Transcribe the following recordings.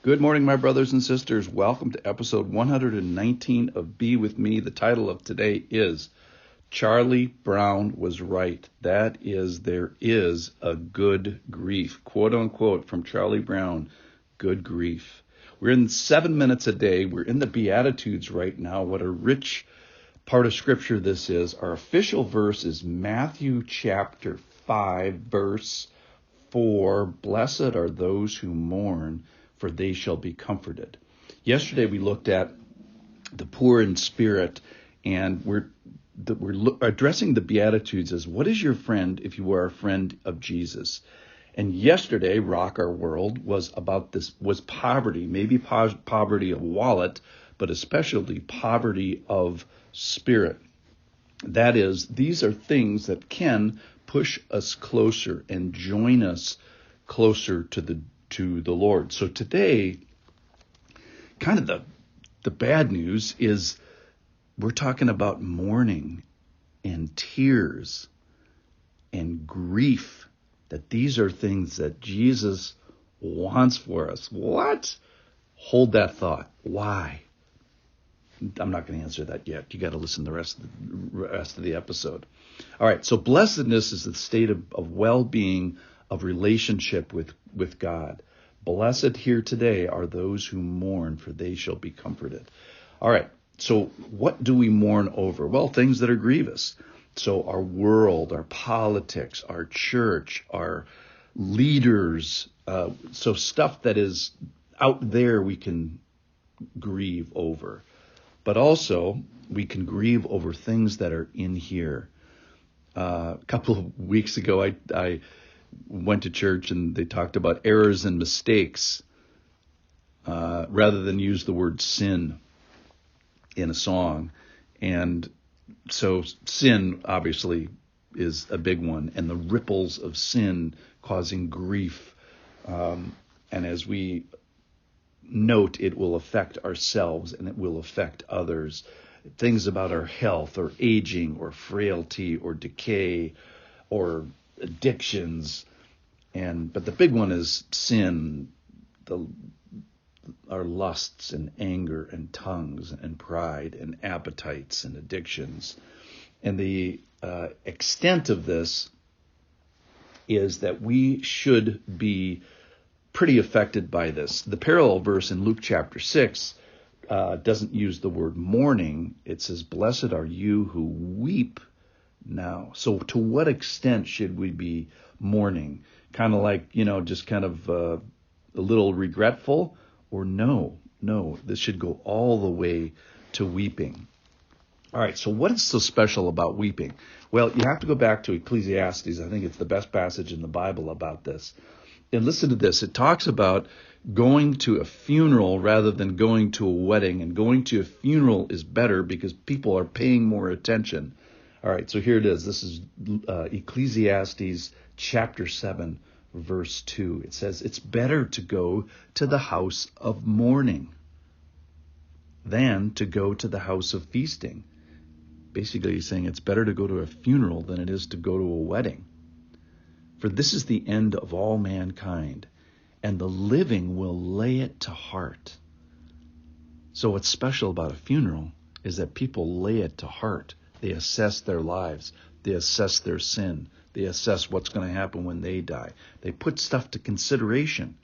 Good morning, my brothers and sisters. Welcome to episode 119 of Be With Me. The title of today is Charlie Brown Was Right. That is, there is a good grief. Quote unquote from Charlie Brown, good grief. We're in 7 minutes a day. We're in the Beatitudes right now. What a rich part of Scripture this is. Our official verse is Matthew chapter 5, verse 4. Blessed are those who mourn, for they shall be comforted. Yesterday we looked at the poor in spirit, and we're addressing the Beatitudes as what is your friend if you are a friend of Jesus? And yesterday, Rock Our World was about this, was poverty, maybe poverty of wallet, but especially poverty of spirit. That is, these are things that can push us closer and join us closer to the Lord. So today, kind of the bad news is we're talking about mourning and tears and grief, that these are things that Jesus wants for us. What? Hold that thought. Why? I'm not going to answer that yet. You got to listen to the rest of the episode. All right. So blessedness is the state of well-being, of relationship with God. Blessed here today are those who mourn, for they shall be comforted. All right. So what do we mourn over? Well, things that are grievous. So our world, our politics, our church, our leaders. So stuff that is out there we can grieve over. But also we can grieve over things that are in here. A couple of weeks ago, I went to church and they talked about errors and mistakes rather than use the word sin in a song. And so sin obviously is a big one, and the ripples of sin causing grief. And as we note, it will affect ourselves and it will affect others. Things about our health or aging or frailty or decay or addictions, but the big one is sin, our lusts and anger and tongues and pride and appetites and addictions. And the extent of this is that we should be pretty affected by this. The parallel verse in Luke chapter 6 doesn't use the word mourning. It says, blessed are you who weep now. So to what extent should we be mourning? Kind of like, just kind of a little regretful, or no, this should go all the way to weeping. All right, so what is so special about weeping? Well, you have to go back to Ecclesiastes. I think it's the best passage in the Bible about this. And listen to this. It talks about going to a funeral rather than going to a wedding. And going to a funeral is better because people are paying more attention. All right, so here it is. This is Ecclesiastes chapter 7, verse 2. It says, it's better to go to the house of mourning than to go to the house of feasting. Basically, he's saying it's better to go to a funeral than it is to go to a wedding. For this is the end of all mankind, and the living will lay it to heart. So what's special about a funeral is that people lay it to heart. They assess their lives. They assess their sin. They assess what's going to happen when they die. They put stuff to consideration,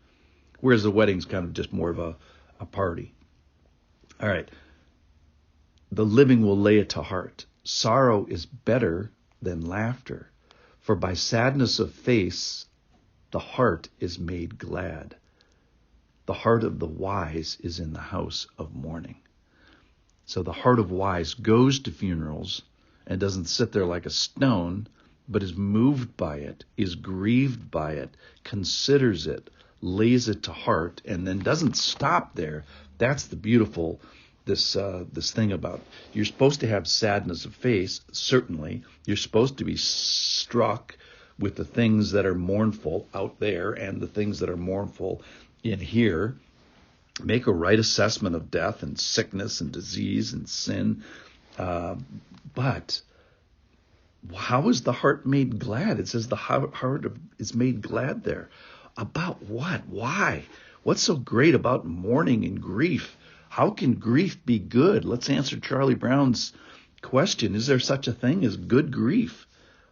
whereas the wedding's kind of just more of a party. All right. The living will lay it to heart. Sorrow is better than laughter, for by sadness of face, the heart is made glad. The heart of the wise is in the house of mourning. So the heart of wise goes to funerals and doesn't sit there like a stone, but is moved by it, is grieved by it, considers it, lays it to heart, and then doesn't stop there. That's the beautiful, this thing about, you're supposed to have sadness of face, certainly. You're supposed to be struck with the things that are mournful out there and the things that are mournful in here. Make a right assessment of death and sickness and disease and sin. But how is the heart made glad? It says the heart is made glad there. About what? Why? What's so great about mourning and grief? How can grief be good? Let's answer Charlie Brown's question. Is there such a thing as good grief?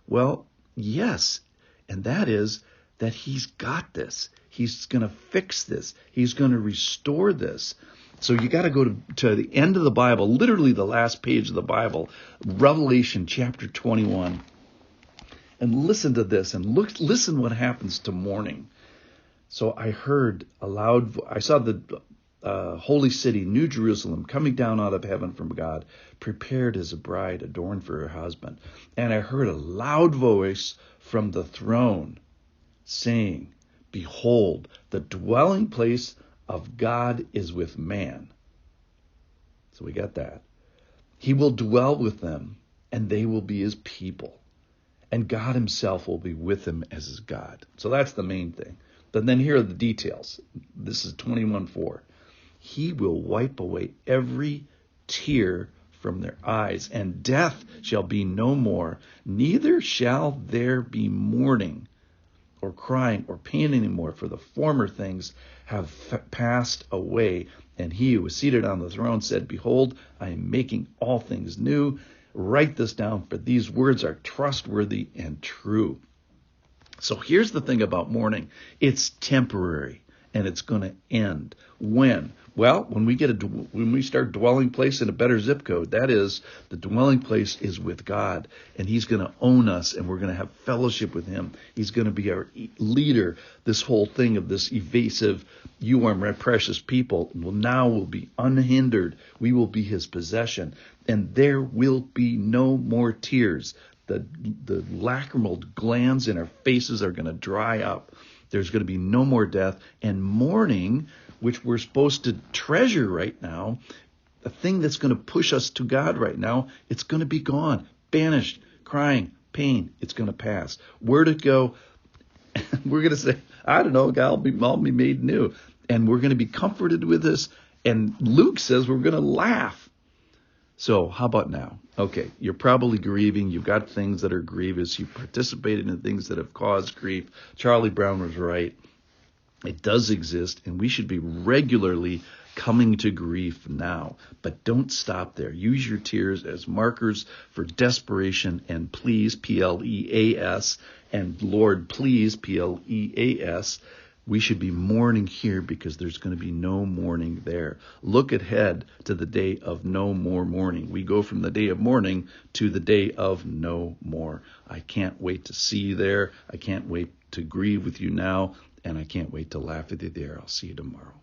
Well, yes. And that is that he's got this. He's going to fix this. He's going to restore this. So you got to go to the end of the Bible, literally the last page of the Bible, Revelation chapter 21, and listen to this and listen what happens to mourning. So I heard a loud, I saw the holy city, New Jerusalem, coming down out of heaven from God, prepared as a bride adorned for her husband. And I heard a loud voice from the throne saying, "Behold, the dwelling place of God is with man." So we got that. He will dwell with them, and they will be his people. And God himself will be with them as his God. So that's the main thing. But then here are the details. This is 21:4. He will wipe away every tear from their eyes, and death shall be no more. Neither shall there be mourning or crying or pain anymore, for the former things have passed away. And he who was seated on the throne said, "Behold, I am making all things new. Write this down, for these words are trustworthy and true." So here's the thing about mourning. It's temporary, and it's going to end. When? Well, when we start dwelling place in a better zip code. That is, the dwelling place is with God, and he's going to own us, and we're going to have fellowship with him. He's going to be our leader. This whole thing of this evasive, "You are my precious people," will be unhindered. We will be his possession, and there will be no more tears. The lacrimal glands in our faces are going to dry up. There's going to be no more death, and mourning, which we're supposed to treasure right now, the thing that's going to push us to God right now, it's going to be gone, banished, crying, pain. It's going to pass. Where'd it go? We're going to say, I don't know, God, I'll be made new. And we're going to be comforted with this. And Luke says we're going to laugh. So how about now? Okay, you're probably grieving. You've got things that are grievous. You participated in things that have caused grief. Charlie Brown was right. It does exist, and we should be regularly coming to grief now. But don't stop there. Use your tears as markers for desperation and please, P-L-E-A-S, and Lord, please, P-L-E-A-S. We should be mourning here because there's going to be no mourning there. Look ahead to the day of no more mourning. We go from the day of mourning to the day of no more. I can't wait to see you there. I can't wait to grieve with you now. And I can't wait to laugh with you there. I'll see you tomorrow.